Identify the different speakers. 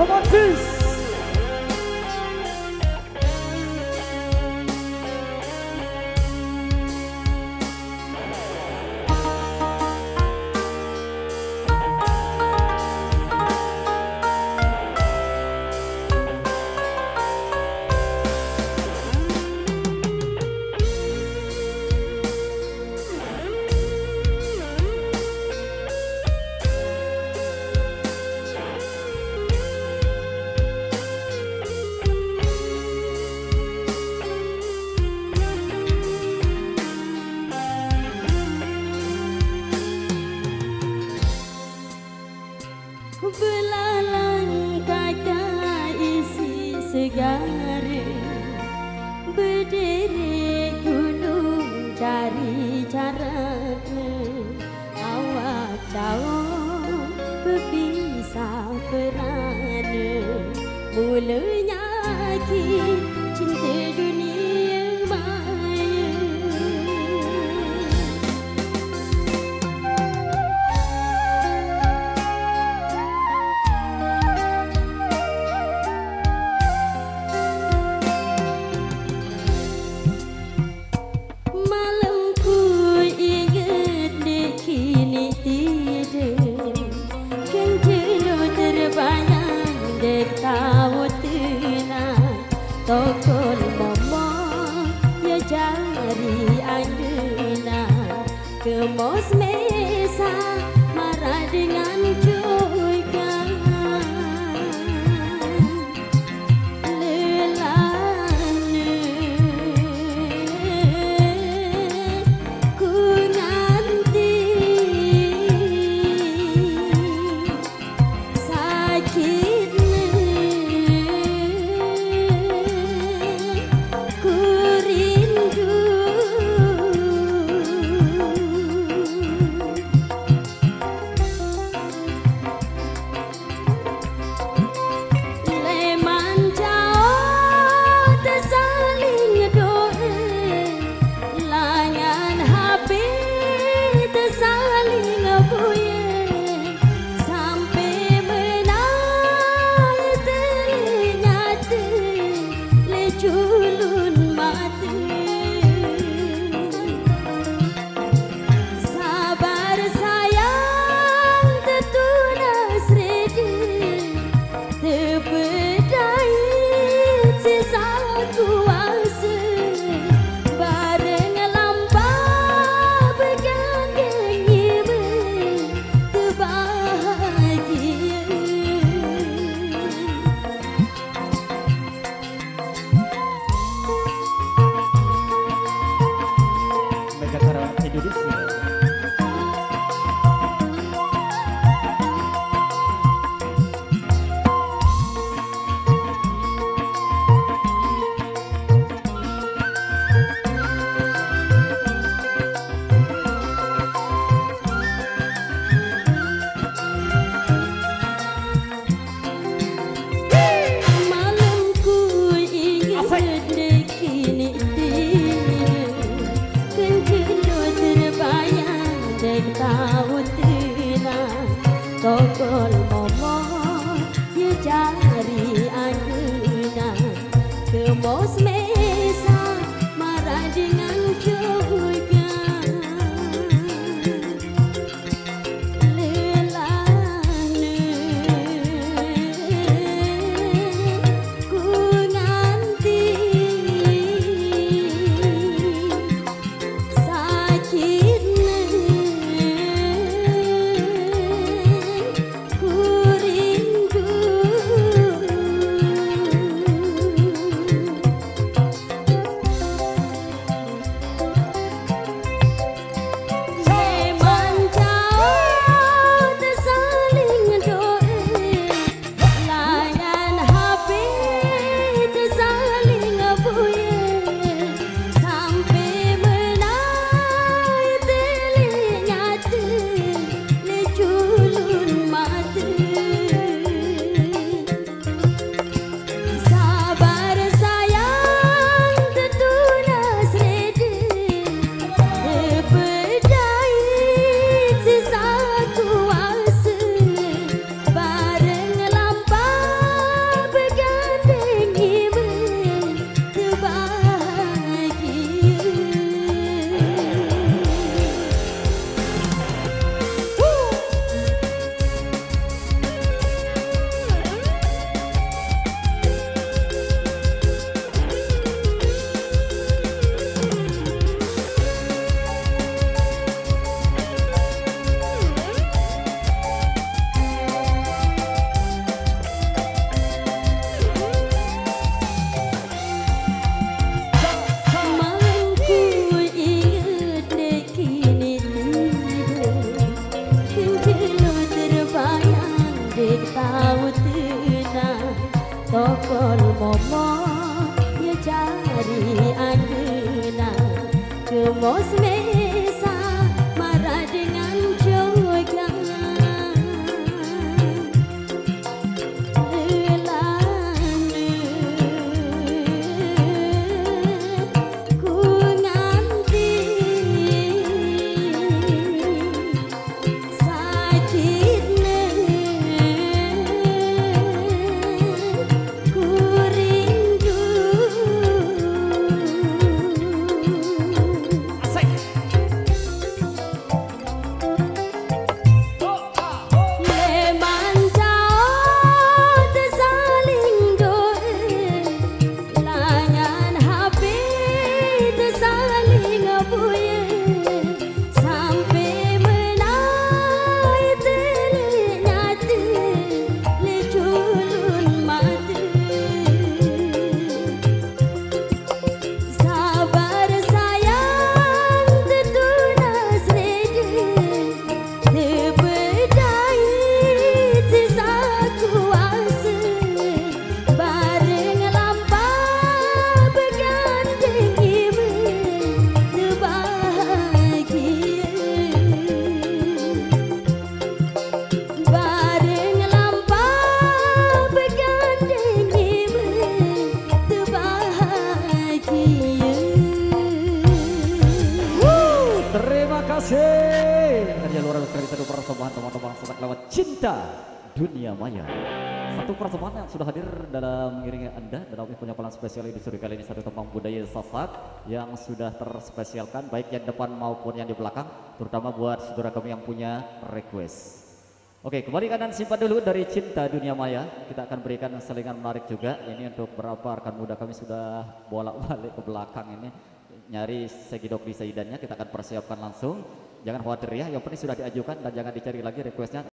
Speaker 1: romantis.
Speaker 2: Belalang kaca isi segar, berdiri gunung cari cara. Awak jauh berpisah perana, mulanya cinta dunia maya. Tokol momo ya jari angena kemos mesa marah dengan juga lelane ku nanti sakit tokol momo ya jari angena kemos mesa marah dengan juga lelane ku nganti sakit
Speaker 1: ini karya luar biasa dari satu persembahan teman-teman sesak lewat cinta dunia maya. Satu persembahan yang sudah hadir dalam mengiringi Anda dalam penyampaian spesial edisi kali ini, satu tembang budaya Sasak yang sudah terspesialkan baik yang depan maupun yang di belakang, terutama buat saudara kami yang punya request. Oke, kembali kanan simpan dulu dari Cinta Dunia Maya. Kita akan berikan selingan menarik juga. Ini untuk beberapa rekan muda kami sudah bolak-balik ke belakang ini nyari segidok di saidannya. Kita akan persiapkan langsung. Jangan khawatir ya, yang penting sudah diajukan dan jangan dicari lagi requestnya.